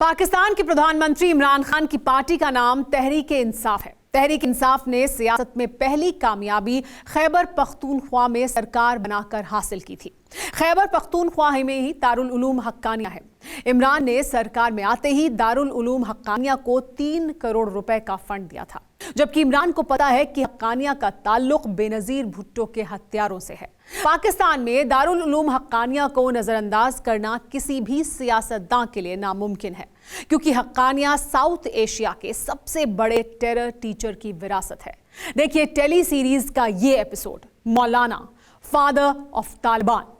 पाकिस्तान के प्रधानमंत्री इमरान खान की पार्टी का नाम तहरीक-ए-इंसाफ है। तहरीक-ए-इंसाफ ने सियासत में पहली कामयाबी खैबर पख्तूनख्वा में सरकार बनाकर हासिल की थी। खैबर पख्तूनख्वा में ही दारुल उलूम हक्कानिया है। इमरान ने सरकार में आते ही दारुल उलूम हक्कानिया को 3 करोड़ रुपए का फंड दिया था, जबकि इमरान को पता है कि हक्कानिया का ताल्लुक बेनजीर भुट्टो के हत्यारों से है। पाकिस्तान में दारुल उलूम हक्कानिया को नजरअंदाज करना किसी भी सियासतदान के लिए नामुमकिन है, क्योंकि हक्कानिया साउथ एशिया के सबसे बड़े टेरर टीचर की विरासत है। देखिए टेली सीरीज का ये episode, Maulana father of Taliban.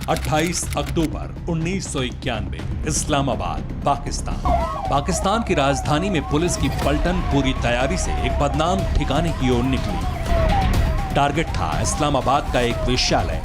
28 अक्टूबर 1991, इस्लामाबाद, पाकिस्तान की राजधानी में पुलिस की पलटन पूरी तैयारी से एक बदनाम ठिकाने की ओर निकली। टारगेट था इस्लामाबाद का एक वेश्यालय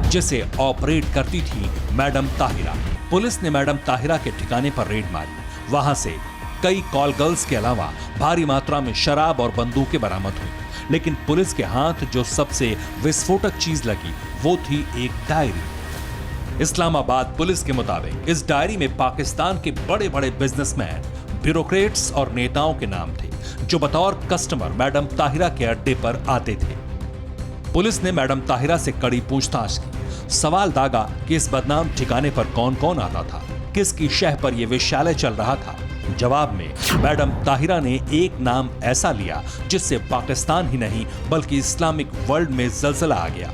जिसे ऑपरेट करती थी मैडम ताहिरा। पुलिस ने मैडम ताहिरा के ठिकाने पर रेड मारी। वहां से कई कॉल गर्ल्स के अलावा भारी मात्रा में शराब और बंदूकें बरामद हुई, लेकिन पुलिस के हाथ जो सबसे विस्फोटक चीज लगी वो थी एक डायरी। इस्लामाबाद पुलिस के मुताबिक इस डायरी में पाकिस्तान के बड़े बड़े बिजनेसमैन, ब्यूरोक्रेट्स और नेताओं के नाम थे जो बतौर कस्टमर मैडम ताहिरा के अड्डे पर आते थे। पुलिस ने मैडम ताहिरा से कड़ी पूछताछ की, सवाल दागा कि इस बदनाम ठिकाने पर कौन कौन आता था, किसकी शह पर यह विश्वविद्यालय चल रहा था। जवाब में मैडम ताहिरा ने एक नाम ऐसा लिया जिससे पाकिस्तान ही नहीं बल्कि इस्लामिक वर्ल्ड में जलजला आ गया।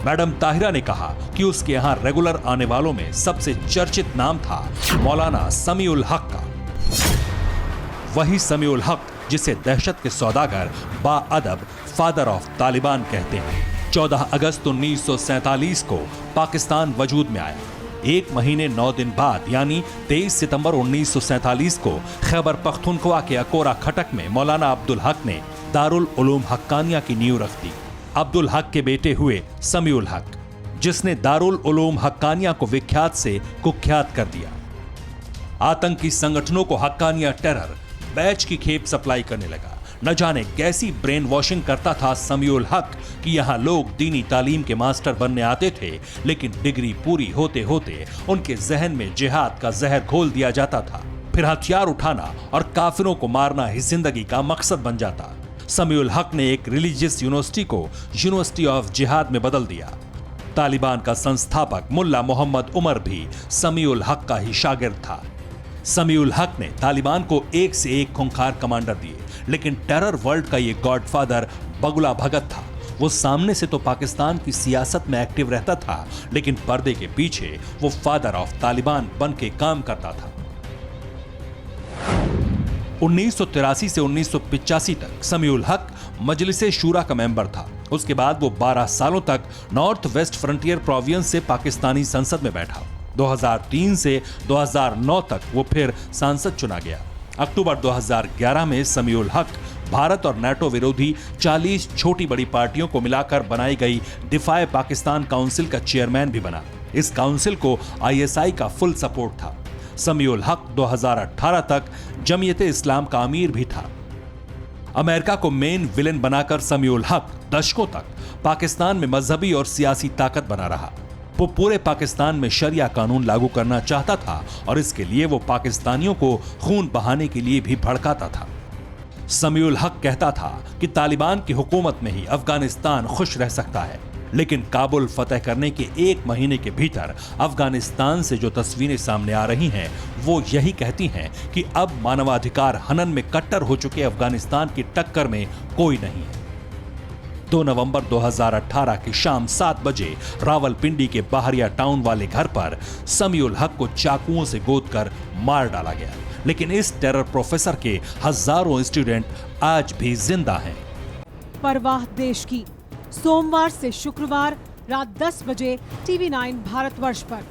मैडम ताहिरा ने कहा कि उसके यहाँ रेगुलर आने वालों में सबसे चर्चित नाम था मौलाना समीउल हक का। वही समीउल हक जिसे दहशत के सौदागर बाअदब फादर ऑफ तालिबान कहते हैं। 14 अगस्त 1947 को पाकिस्तान वजूद में आया। 1 महीने 9 दिन बाद यानी 23 सितंबर 1947 को खैबर पख्तूनख्वा के अकोरा खटक में मौलाना अब्दुल हक ने दारुल उलूम हक्कानिया की नींव रख दी। अब्दुल हक के बेटे हुए समीउल हक, जिसने दारुल उलूम हक्कानिया को विख्यात से कुख्यात कर दिया। आतंकी संगठनों को हक्कानिया टेरर बैच की खेप सप्लाई करने लगा। न जाने कैसी ब्रेन वॉशिंग करता था समीउल हक कि यहाँ लोग दीनी तालीम के मास्टर बनने आते थे, लेकिन डिग्री पूरी होते होते उनके जहन में जिहाद का जहर घोल दिया जाता था। फिर हथियार उठाना और काफिरों को मारना ही जिंदगी का मकसद बन जाता। समीउल हक ने एक रिलीजियस यूनिवर्सिटी को यूनिवर्सिटी ऑफ जिहाद में बदल दिया। तालिबान का संस्थापक मुल्ला मोहम्मद उमर भी समीउल हक का ही शागिर्द था। समीउल हक ने तालिबान को एक से एक खूंखार कमांडर दिए, लेकिन टेरर वर्ल्ड का ये गॉडफादर बगुला भगत था। वो सामने से तो पाकिस्तान की सियासत में एक्टिव रहता था, लेकिन पर्दे के पीछे वो फादर ऑफ तालिबान बन के काम करता था। 1983 से 1985 तक समीउल हक मजलिसे शूरा का मेंबर था। उसके बाद वो 12 सालों तक नॉर्थ वेस्ट फ्रंटियर प्रोविंस से पाकिस्तानी संसद में बैठा। 2003 से 2009 तक वो फिर सांसद चुना गया। अक्टूबर 2011 में समीउल हक भारत और नाटो विरोधी 40 छोटी बड़ी पार्टियों को मिलाकर बनाई गई दिफाए पाकिस्तान काउंसिल का चेयरमैन भी बना। इस काउंसिल को ISI का फुल सपोर्ट था। समीउल हक 2018 तक जमीयत इस्लाम का अमीर भी था। अमेरिका को मेन विलेन बनाकर समीउल हक दशकों तक पाकिस्तान में मजहबी और सियासी ताकत बना रहा। वो पूरे पाकिस्तान में शरिया कानून लागू करना चाहता था और इसके लिए वो पाकिस्तानियों को खून बहाने के लिए भी भड़काता था। समीउल हक कहता था कि तालिबान की हुकूमत में ही अफगानिस्तान खुश रह सकता है, लेकिन काबुल फतह करने के 1 महीने के भीतर अफगानिस्तान से जो तस्वीरें सामने आ रही हैं वो यही कहती हैं कि अब मानवाधिकार हनन में कट्टर हो चुके अफगानिस्तान की टक्कर में कोई नहीं है। 2 नवंबर 2018 की शाम 7 बजे रावलपिंडी के बाहरिया टाउन वाले घर पर समीउल हक को चाकुओं से गोदकर मार डाला गया, लेकिन इस टेरर प्रोफेसर के हजारों स्टूडेंट आज भी जिंदा हैं। परवाह देश की, सोमवार से शुक्रवार रात 10 बजे TV9 भारतवर्ष पर।